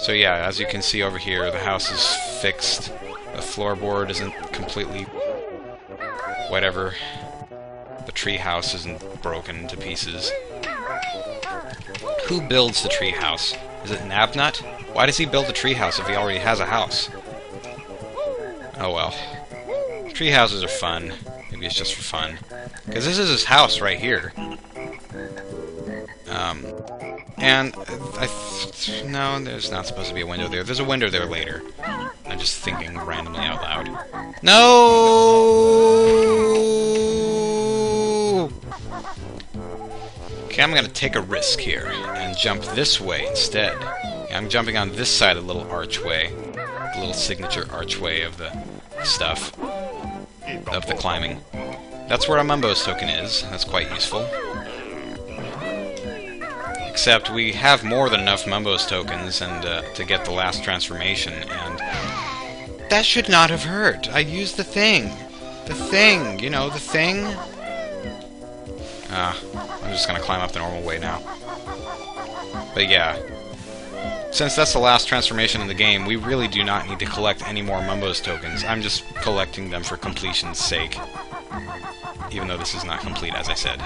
So yeah, as you can see over here, the house is fixed. The floorboard isn't completely whatever. The tree house isn't broken to pieces. Who builds the tree house? Is it Nabnut? Why does he build a tree house if he already has a house? Oh well. Tree houses are fun. Maybe it's just for fun. Because this is his house right here. And no, there's not supposed to be a window there. There's a window there later. I'm just thinking randomly out loud. No! Okay, I'm gonna take a risk here and jump this way instead. I'm jumping on this side of the little archway. The little signature archway of the stuff. Of the climbing. That's where a Mumbo's token is. That's quite useful. Except we have more than enough Mumbo's tokens and to get the last transformation, and that should not have hurt. I used the thing. The thing, you know, the thing. I'm just gonna climb up the normal way now. But yeah, since that's the last transformation in the game, we really do not need to collect any more Mumbo's tokens. I'm just collecting them for completion's sake. Even though this is not complete, as I said.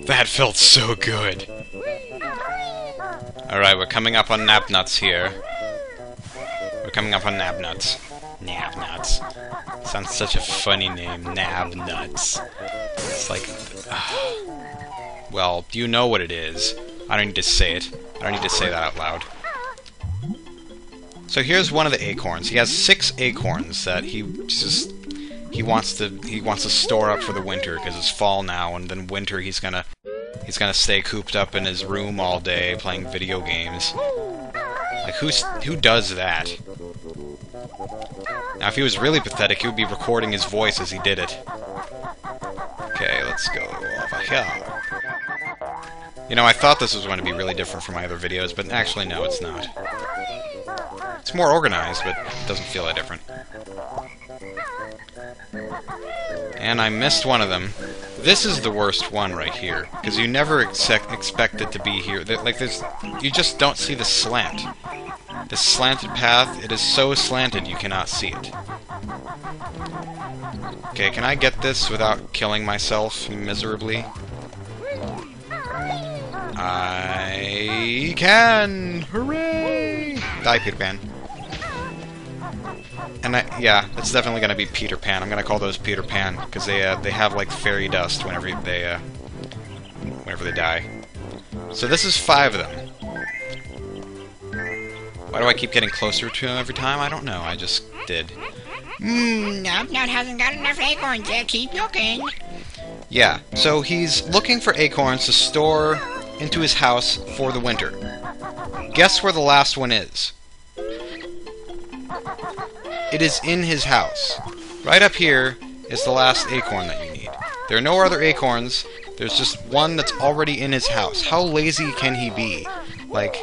That felt so good! Alright, we're coming up on Nabnuts here. We're coming up on Nabnuts. Nabnuts. Sounds such a funny name, Nabnuts. It's like... well, you know what it is. I don't need to say it. I don't need to say that out loud. So here's one of the acorns. He has 6 acorns that he wants to store up for the winter because it's fall now, and then winter he's gonna stay cooped up in his room all day playing video games. Like who does that? Now if he was really pathetic, he would be recording his voice as he did it. Okay, let's go over here. You know, I thought this was going to be really different from my other videos, but actually no, it's not. It's more organized, but it doesn't feel that different. And I missed one of them. This is the worst one right here, because you never expect it to be here. Like you just don't see the slant. This slanted path, it is so slanted you cannot see it. Okay, can I get this without killing myself miserably? I can! Hooray! Die, Peter Pan. And yeah, it's definitely gonna be Peter Pan. I'm gonna call those Peter Pan because they have like fairy dust whenever they die. So this is 5 of them. Why do I keep getting closer to him every time? I don't know. I just did. Nabnut hasn't got enough acorns yet. Keep looking. Yeah. So he's looking for acorns to store into his house for the winter. Guess where the last one is? It is in his house. Right up here is the last acorn that you need. There are no other acorns. There's just one that's already in his house. How lazy can he be? Like,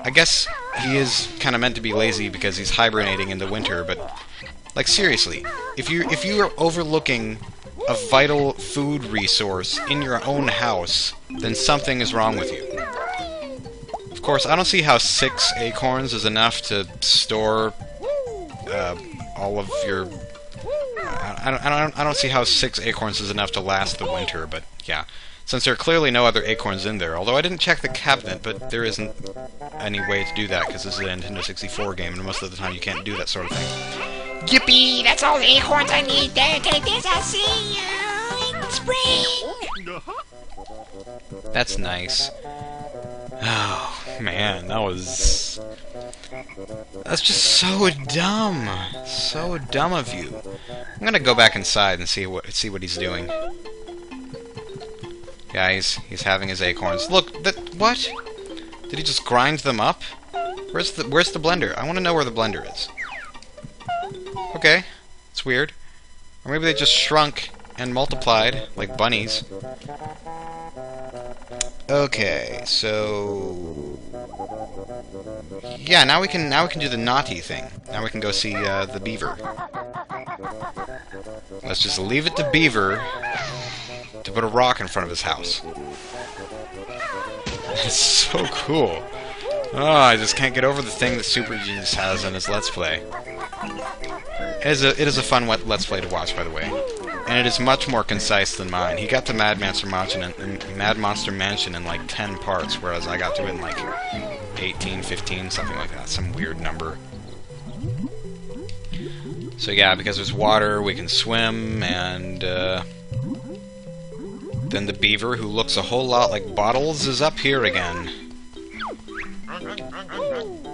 I guess he is kind of meant to be lazy because he's hibernating in the winter, but like seriously, if you are overlooking a vital food resource in your own house, then something is wrong with you. Of course, I don't see how 6 acorns is enough to store all of your... I don't see how 6 acorns is enough to last the winter, but yeah. Since there are clearly no other acorns in there, although I didn't check the cabinet, but there isn't any way to do that because this is a Nintendo 64 game, and most of the time you can't do that sort of thing. Yippee! That's all the acorns I need. There, take this. I'll see you in spring. That's nice. Oh, man, that's just so dumb. So dumb of you. I'm gonna go back inside and see what he's doing. Yeah, he's having his acorns. Look, what? Did he just grind them up? Where's the blender? I want to know where the blender is. Okay, it's weird. Or maybe they just shrunk and multiplied like bunnies. Okay, so yeah, now we can do the naughty thing. Now we can go see the beaver. Let's just leave it to Beaver to put a rock in front of his house. It's so cool. Oh, I just can't get over the thing that Super Genius has in his Let's Play. It is a fun Let's Play to watch, by the way. And it is much more concise than mine. He got to Mad Monster Mansion in like 10 parts, whereas I got to it in like 18, 15, something like that. Some weird number. So yeah, because there's water, we can swim, and then the beaver, who looks a whole lot like Bottles, is up here again.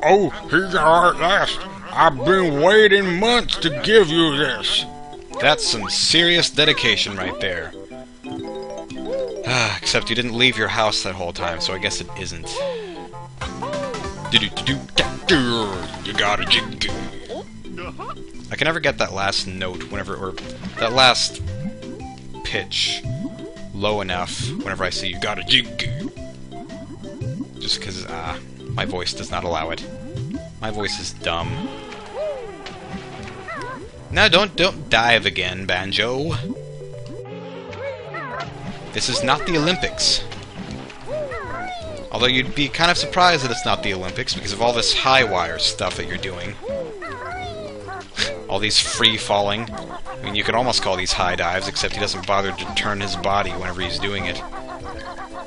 Oh, here you are at last. I've been waiting months to give you this. That's some serious dedication right there. Except you didn't leave your house that whole time, so I guess it isn't. You got a jig. I can never get that last note or that last pitch low enough whenever I say you got a jig. Just because, my voice does not allow it. My voice is dumb. No, don't dive again, Banjo. This is not the Olympics. Although you'd be kind of surprised that it's not the Olympics because of all this high wire stuff that you're doing. All these free falling. I mean, you could almost call these high dives, except he doesn't bother to turn his body whenever he's doing it.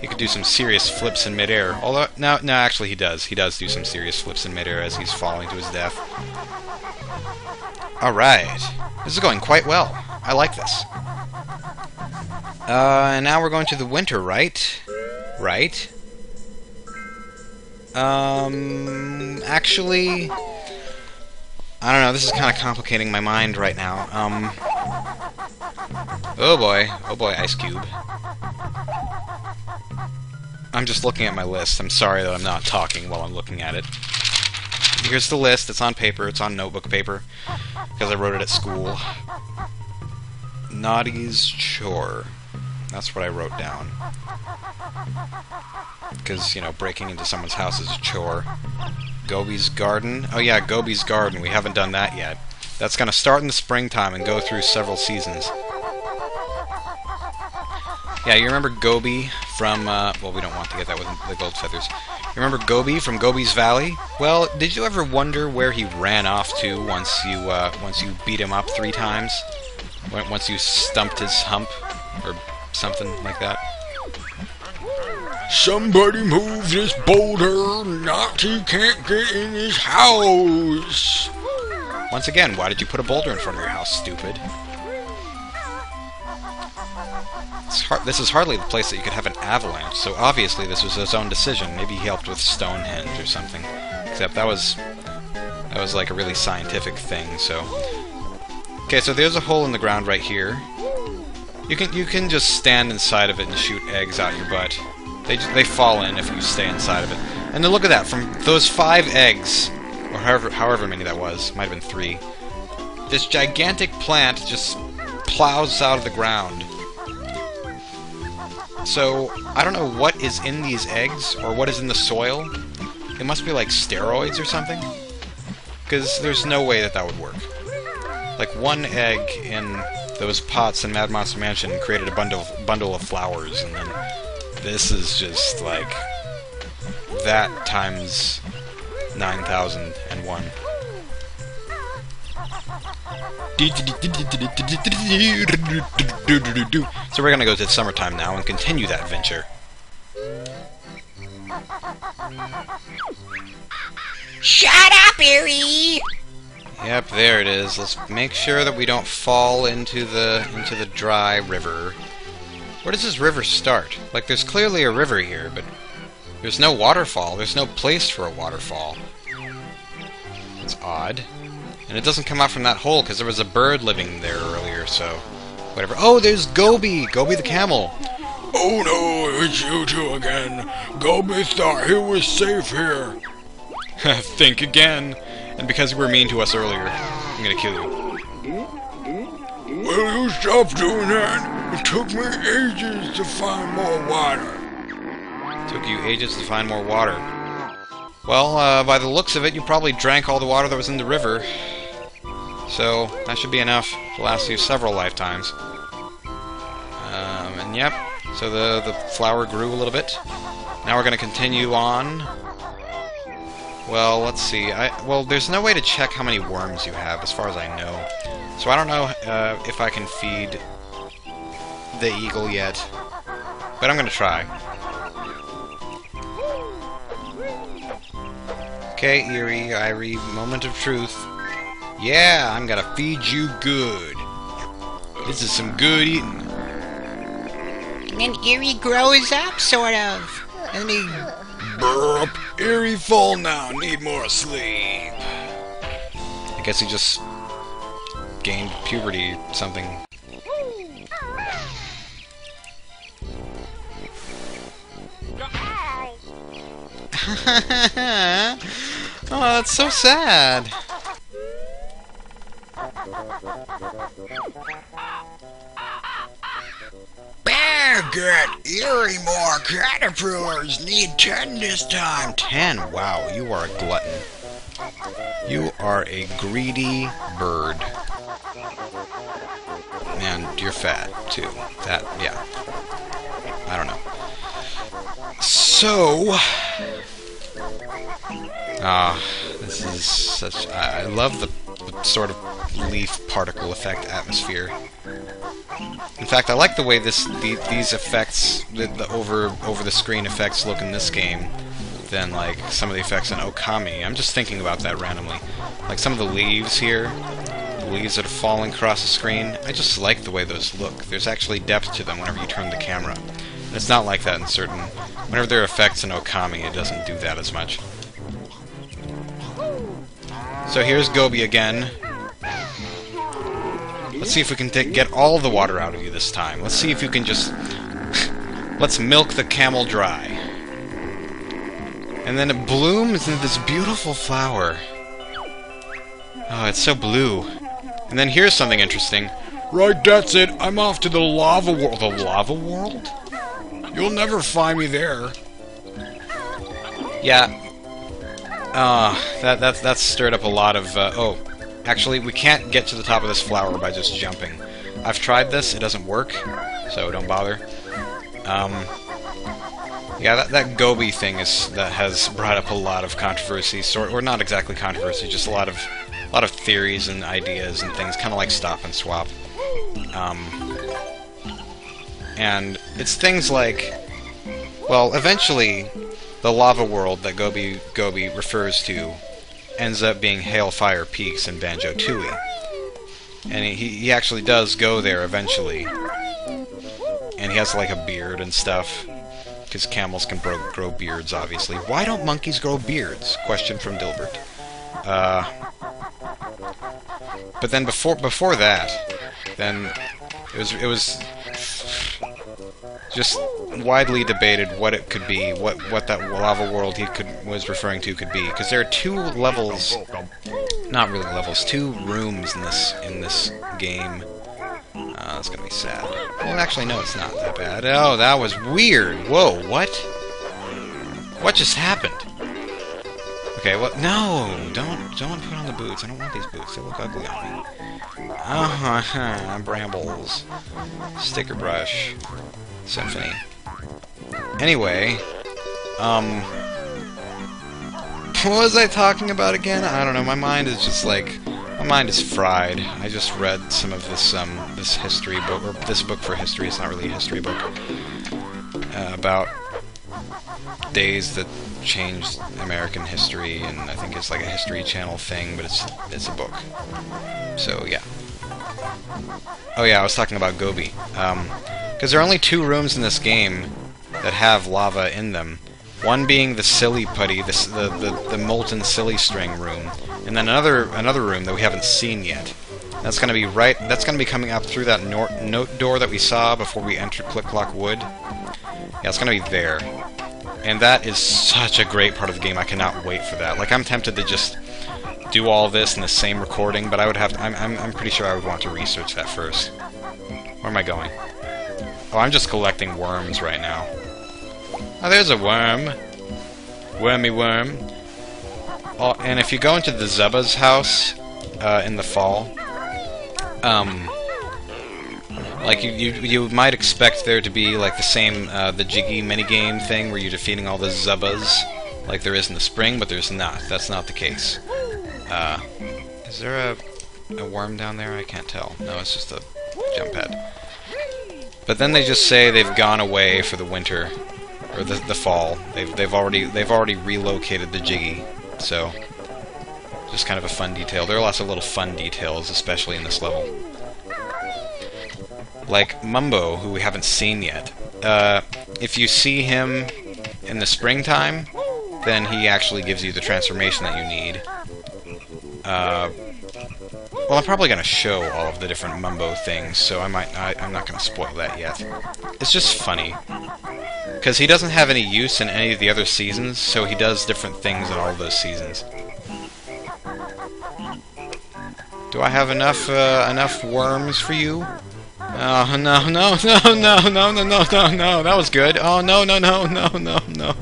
He could do some serious flips in midair. Although, no, actually he does. He does do some serious flips in midair as he's falling to his death. Alright. This is going quite well. I like this. And now we're going to the winter, right? Right? Actually... I don't know, this is kind of complicating my mind right now. Oh boy, Ice Cube. I'm just looking at my list. I'm sorry that I'm not talking while I'm looking at it. Here's the list. It's on paper. It's on notebook paper. Because I wrote it at school. Naughty's Chore. That's what I wrote down. Because, you know, breaking into someone's house is a chore. Gobi's Garden. Oh yeah, Gobi's Garden. We haven't done that yet. That's going to start in the springtime and go through several seasons. Yeah, you remember Gobi from, well, we don't want to get that with the gold feathers. You remember Gobi from Gobi's Valley? Well, did you ever wonder where he ran off to once you beat him up 3 times? Once you stumped his hump? Or something like that? Somebody move this boulder, Naughty can't get in his house. Once again, why did you put a boulder in front of your house, stupid? This is hardly the place that you could have an avalanche, so obviously this was his own decision. Maybe he helped with Stonehenge or something. Except that was like a really scientific thing, so... Okay, so there's a hole in the ground right here. You can just stand inside of it and shoot eggs out your butt. They fall in if you stay inside of it. And then look at that, from those 5 eggs, or however many that was, might have been 3, this gigantic plant just plows out of the ground. So, I don't know what is in these eggs, or what is in the soil. It must be like steroids or something. Because there's no way that that would work. Like, 1 egg in those pots in Mad Monster Mansion created a bundle of flowers, and then this is just like that times 9,001. So we're gonna go to summertime now and continue that adventure. Shut up, Erie! Yep, there it is. Let's make sure that we don't fall into the dry river. Where does this river start? Like, there's clearly a river here, but there's no waterfall. There's no place for a waterfall. It's odd. And it doesn't come out from that hole, because there was a bird living there earlier, so... whatever. Oh, there's Gobi! Gobi the camel! Oh no, it's you two again. Gobi thought he was safe here. Think again! And because you were mean to us earlier, I'm gonna kill you. Will you stop doing that? It took me ages to find more water. Took you ages to find more water. Well, by the looks of it, you probably drank all the water that was in the river. So, that should be enough to last you several lifetimes. And yep, So the flower grew a little bit. Now we're going to continue on. Well, let's see. Well, there's no way to check how many worms you have, as far as I know. So I don't know if I can feed the eagle yet. But I'm going to try. Okay, Irie, moment of truth. Yeah, I'm going to feed you good. This is some good eating. And then Erie grows up, sort of. And he... Burp, Erie full now, need more sleep. I guess he just gained puberty, something. Oh, that's so sad. Get Erie more caterpillars, need 10 this time. 10? Wow, you are a glutton. You are a greedy bird. And you're fat, too. That, yeah. I don't know. So... this is such... I love the sort of leaf particle effect atmosphere. In fact, I like the way these effects, the over the screen effects look in this game than like some of the effects in Okami. I'm just thinking about that randomly. Like some of the leaves here, the leaves that are falling across the screen. I just like the way those look. There's actually depth to them whenever you turn the camera. And it's not like that in certain... Whenever there are effects in Okami, it doesn't do that as much. So here's Gobi again. Let's see if we can get all the water out of you this time. Let's see if you can just... Let's milk the camel dry. And then it blooms into this beautiful flower. Oh, it's so blue. And then here's something interesting. Right, that's it. I'm off to the lava world. The lava world? You'll never find me there. Yeah. That's stirred up a lot of... oh. Actually, we can't get to the top of this flower by just jumping. I've tried this, it doesn't work, so don't bother. Yeah, that Gobi thing that has brought up a lot of controversy, or not exactly controversy, just a lot of theories and ideas and things, kind of like Stop and Swap. And it's things like, well, eventually, the lava world that Gobi refers to ends up being Hailfire Peaks in Banjo Tooie. And he actually does go there eventually. And he has like a beard and stuff. Because camels can grow beards, obviously. Why don't monkeys grow beards? Question from Dilbert. But then before that, then it was just widely debated what it could be, what that lava world was referring to could be, because there are two levels, not really levels, two rooms in this game. It's gonna be sad. Well, actually, no, it's not that bad. Oh, that was weird. Whoa, what? What just happened? Okay, well, no, don't put on the boots. I don't want these boots. They look ugly on me. Brambles, sticker brush. Symphony. Anyway, what was I talking about again? I don't know, my mind is just like, my mind is fried. I just read some of this, this history book, or this book for history, it's not really a history book, about days that changed American history, and I think it's like a History Channel thing, but it's a book. So, yeah. Oh yeah, I was talking about Gobi. Because there are only two rooms in this game that have lava in them. One being the silly putty, the molten silly string room, and then another room that we haven't seen yet. That's gonna be coming up through that note door that we saw before we entered Click Clock Wood. Yeah, it's gonna be there. And that is such a great part of the game. I cannot wait for that. Like, I'm tempted to just do all this in the same recording, but I would have to, I'm pretty sure I would want to research that first. Where am I going? Oh, I'm just collecting worms right now. Oh, there's a worm. Wormy worm. Oh, and if you go into the Zubba's house in the fall, Like, you might expect there to be, like, the same, the Jiggy minigame thing where you're defeating all the Zubbas, like there is in the spring, but there's not. That's not the case. Is there a worm down there? I can't tell. No, it's just a jump pad. But then they just say they've gone away for the winter, or the fall. They've already relocated the Jiggy, so just kind of a fun detail. There are lots of little fun details, especially in this level. Like Mumbo, who we haven't seen yet. If you see him in the springtime, then he actually gives you the transformation that you need. Well, I'm probably going to show all of the different Mumbo things, so I'm not going to spoil that yet. It's just funny. Because he doesn't have any use in any of the other seasons, so he does different things in all of those seasons. Do I have enough worms for you? Oh, no, no, no, no, no, no, no, no, no, that was good. Oh, no, no, no, no, no, no.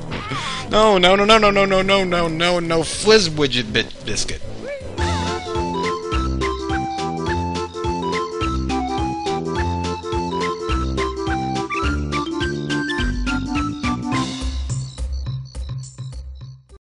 No, no, no, no, no, no, no, no, no, no, no, Flizzwidget biscuit.